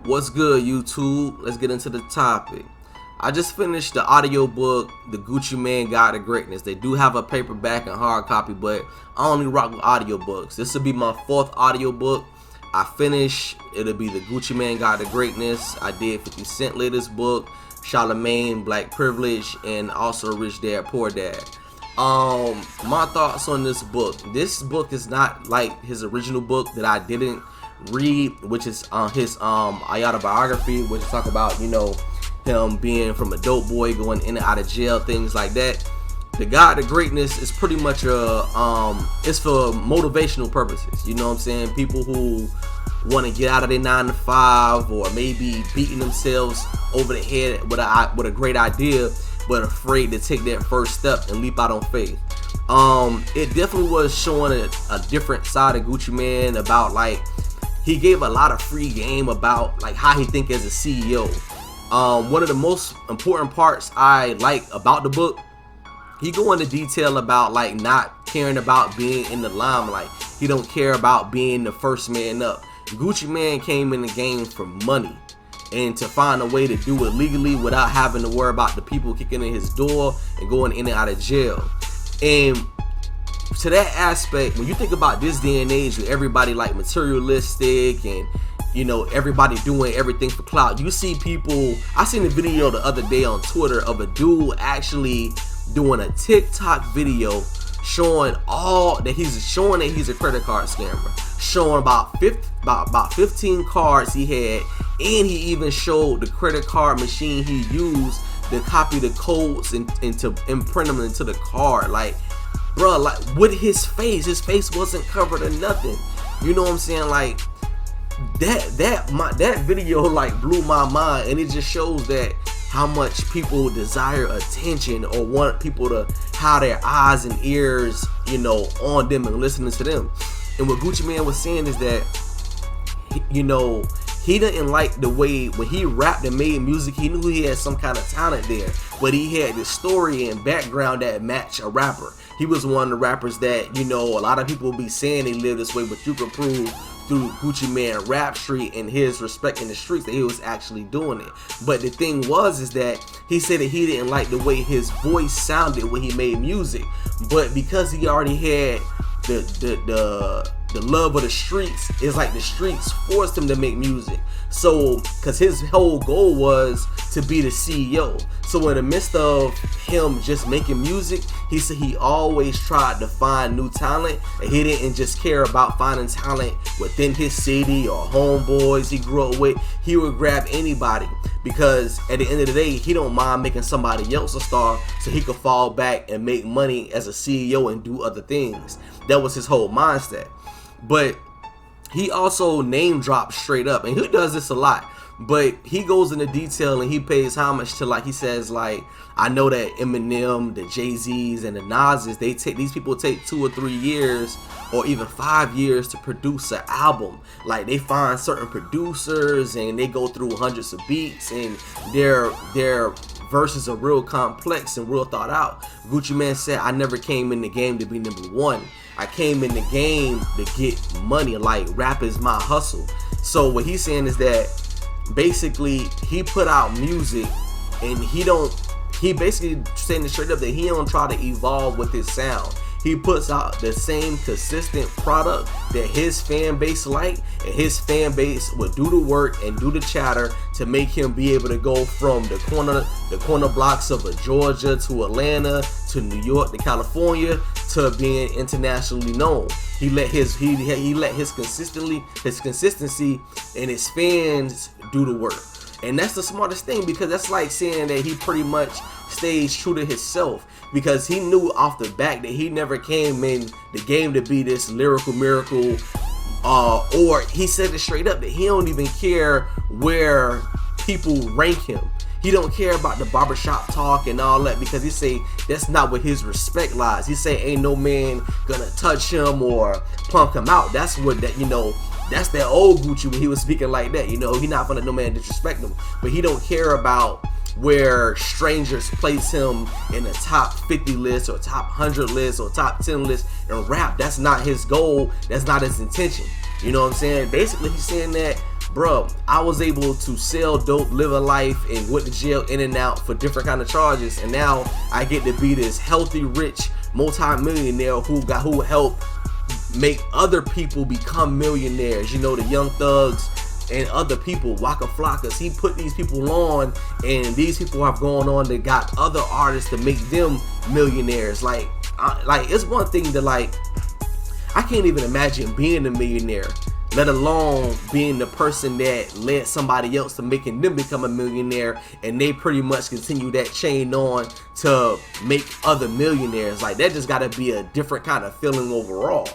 What's good, YouTube? Let's get into the topic. I just finished the audiobook, The Gucci Mane Guide to Greatness. They do have a paperback and hard copy, but I only rock with audiobooks. This will be my fourth audiobook. I finished, it'll be The Gucci Mane Guide to Greatness. I did 50 Cent latest book, Charlemagne, Black Privilege, and also Rich Dad, Poor Dad. My thoughts on this book. This book is not like his original book that I didn't read, which is his autobiography, which is talk about, you know, him being from a dope boy going in and out of jail, things like that. The Guide to Greatness is pretty much it's for motivational purposes. You know what I'm saying? People who want to get out of their 9 to 5, or maybe beating themselves over the head with a great idea, but afraid to take that first step and leap out on faith. It definitely was showing a different side of Gucci Mane, about like he gave a lot of free game about like how he think as a CEO. One of the most important parts I like about the book, he go into detail about like not caring about being in the limelight. He don't care about being the first man up. Gucci Mane came in the game for money and to find a way to do it legally without having to worry about the people kicking in his door and going in and out of jail. And to that aspect, when you think about this day and age with everybody like materialistic and, you know, everybody doing everything for clout, you see people. I seen a video the other day on Twitter of a dude actually doing a TikTok video showing that he's a credit card scammer, showing about 15 cards he had, and he even showed the credit card machine he used to copy the codes and to imprint them into the card. Like, bro, like with his face wasn't covered or nothing. You know what I'm saying? Like that video like blew my mind, and it just shows that how much people desire attention or want people to have their eyes and ears, you know, on them and listening to them. And what Gucci Mane was saying is that, you know, he didn't like the way when he rapped and made music, he knew he had some kind of talent there, but he had the story and background that matched a rapper. He was one of the rappers that, you know, a lot of people be saying they live this way, but you can prove through Gucci Mane rap street and his respect in the streets that he was actually doing it. But the thing is that he said that he didn't like the way his voice sounded when he made music, but because he already had the love of the streets, it's like the streets forced him to make music. So because his whole goal was to be the CEO, so in the midst of him just making music, he said he always tried to find new talent, and he didn't just care about finding talent within his city or homeboys he grew up with. He would grab anybody, because at the end of the day, he don't mind making somebody else a star so he could fall back and make money as a CEO and do other things. That was his whole mindset. But he also name drops straight up, and he does this a lot, but he goes into detail and he pays homage to, like he says, like, I know that Eminem, the Jay-Z's, and the Nas's, these people take 2 or 3 years or even 5 years to produce an album. Like, they find certain producers and they go through hundreds of beats, and their verses are real complex and real thought out. Gucci Mane said, I never came in the game to be number one. I came in the game to get money. Like, rap is my hustle. So what he's saying is that basically he put out music, and he basically saying it straight up that he don't try to evolve with his sound. He puts out the same consistent product that his fan base like, and his fan base will do the work and do the chatter to make him be able to go from the corner blocks of Georgia to Atlanta to New York to California to being internationally known. He let his consistency and his fans do the work. And that's the smartest thing, because that's like saying that he pretty much stays true to himself, because he knew off the back that he never came in the game to be this lyrical miracle, or he said it straight up that he don't even care where people rank him. He don't care about the barbershop talk and all that, because he say that's not where his respect lies. He say ain't no man gonna touch him or punk him out. That's what that, you know, that's that old Gucci when he was speaking like that. You know, he not gonna let no man disrespect him, but he don't care about where strangers place him in the top 50 list or top 100 list or top 10 list in rap. That's not his goal. That's not his intention. You know what I'm saying? Basically, he's saying that bro, I was able to sell dope, live a life, and went to jail in and out for different kind of charges, and now I get to be this healthy, rich, multi-millionaire who helped make other people become millionaires. You know, the Young Thugs and other people, Waka Flockas. He put these people on, and these people have gone on that got other artists to make them millionaires. Like it's one thing to like, I can't even imagine being a millionaire, let alone being the person that led somebody else to making them become a millionaire, and they pretty much continue that chain on to make other millionaires. Like, that just gotta be a different kind of feeling overall.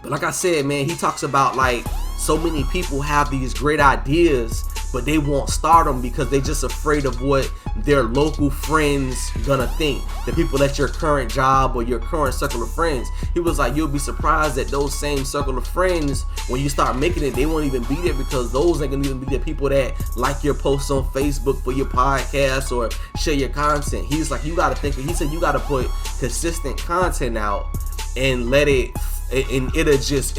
But like I said, man, he talks about like so many people have these great ideas, but they won't start them because they just afraid of what their local friends gonna think, the people at your current job or your current circle of friends. He was like, you'll be surprised that those same circle of friends, when you start making it, they won't even be there, because those ain't gonna even be the people that like your posts on Facebook for your podcast or share your content. He's like, you gotta think, he said you gotta put consistent content out and let it, and it'll just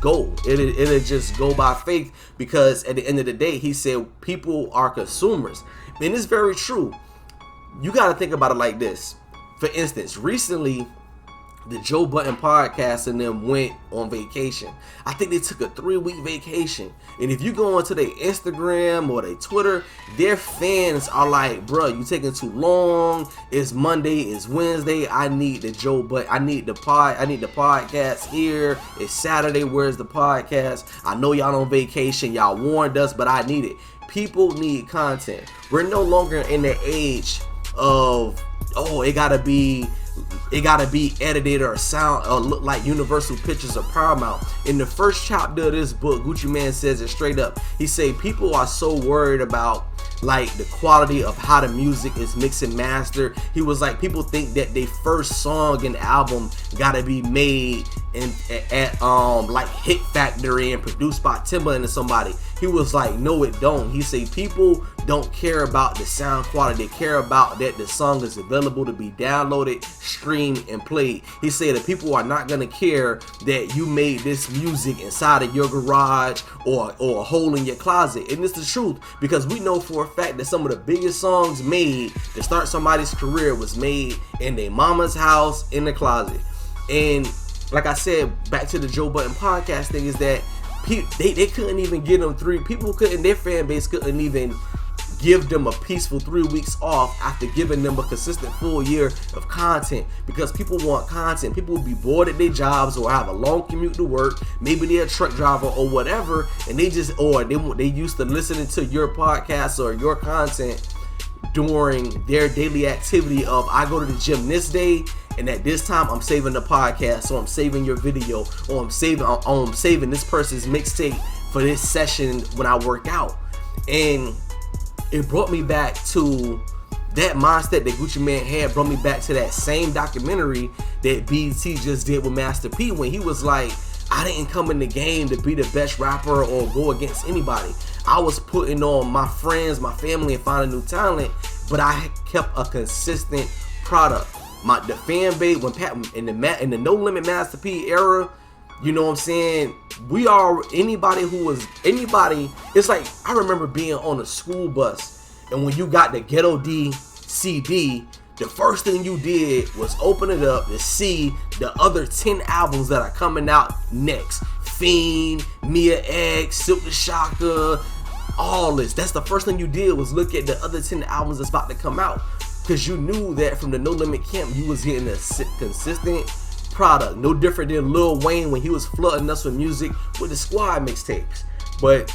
go by faith, because at the end of the day, he said people are consumers, and it's very true. You got to think about it like this. For instance, recently the Joe Budden podcast and them went on vacation. I think they took a 3-week vacation, and if you go onto their Instagram or their Twitter, their fans are like, bro, you taking too long. It's Monday, it's Wednesday, I need the Joe Budden, I need the podcast here. It's Saturday, where's the podcast? I know y'all on vacation, y'all warned us, but I need it. People need content. We're no longer in the age of, oh, it gotta be edited or sound or look like Universal Pictures or Paramount. In the first chapter of this book, Gucci Mane says it straight up. He say people are so worried about like the quality of how the music is mixed and mastered. He was like, people think that their first song and album gotta be made at like Hit Factory and produced by Timbaland and somebody. He was like, no, it don't. He say people don't care about the sound quality. They care about that the song is available to be downloaded, streamed, and played. He said that people are not gonna care that you made this music inside of your garage or a hole in your closet. And it's the truth, because we know for a fact that some of the biggest songs made to start somebody's career was made in their mama's house, in the closet. And like I said, back to the Joe Budden podcast thing, is that they couldn't even get them their fan base couldn't even give them a peaceful 3 weeks off after giving them a consistent full year of content, because people want content. People will be bored at their jobs or have a long commute to work. Maybe they're a truck driver or whatever, and they used to listening to your podcast or your content during their daily activity of, I go to the gym this day, and at this time I'm saving the podcast, or I'm saving your video, or I'm saving this person's mixtape for this session when I work out. And it brought me back to that mindset that Gucci Mane had, brought me back to that same documentary that BT just did with Master P, when he was like, I didn't come in the game to be the best rapper or go against anybody. I was putting on my friends, my family, and finding new talent, but I kept a consistent product. The fan base, when in the No Limit Master P era, you know what I'm saying, it's like, I remember being on a school bus, and when you got the Ghetto D CD, the first thing you did was open it up to see the other 10 albums that are coming out next. Fiend, Mia X, Silk the Shocker, all this. That's the first thing you did, was look at the other 10 albums that's about to come out, because you knew that from the No Limit camp, you was getting a consistent product. No different than Lil Wayne when he was flooding us with music with the Squad mixtapes. But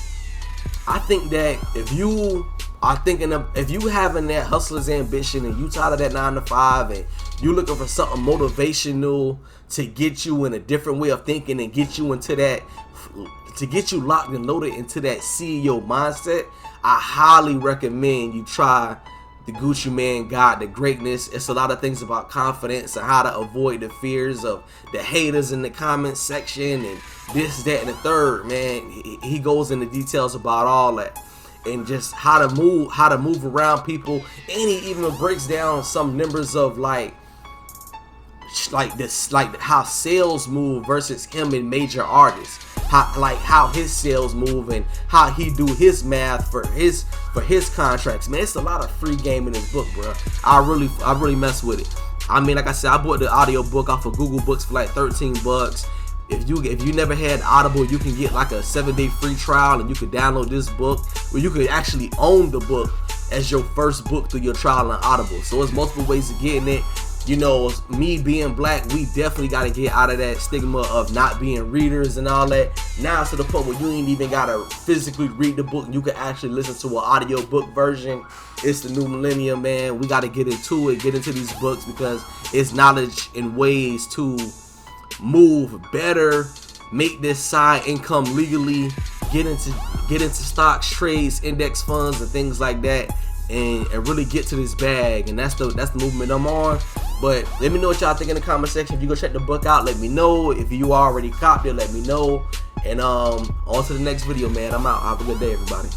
I think that if you having that hustler's ambition, and you tired of that 9 to 5, and you looking for something motivational to get you in a different way of thinking and get you into that, to get you locked and loaded into that CEO mindset, I highly recommend you try the Gucci Mane Guide to Greatness. It's a lot of things about confidence and how to avoid the fears of the haters in the comment section and this, that, and the third. Man, he goes into details about all that, and just how to move around people. And he even breaks down some numbers of like like this, like how sales move versus him and major artists, how his sales move and how he do his math for his contracts. Man, it's a lot of free game in this book, bro. I really mess with it. I mean, like I said, I bought the audio book off of Google Books for like $13. If you never had Audible, you can get like a 7-day free trial, and you can download this book, where you could actually own the book as your first book through your trial on Audible. So there's multiple ways of getting it. You know, me being black, we definitely got to get out of that stigma of not being readers and all that. Now it's to the point where you ain't even got to physically read the book. You can actually listen to an audio book version. It's the new millennium, man. We got to get into it, get into these books, because it's knowledge and ways to move better, make this side income legally, get into stocks, trades, index funds, and things like that, and really get to this bag. And that's the movement I'm on. But let me know what y'all think in the comment section. If you go check the book out, let me know. If you already copied it, let me know. And on to the next video, man. I'm out. Have a good day, everybody.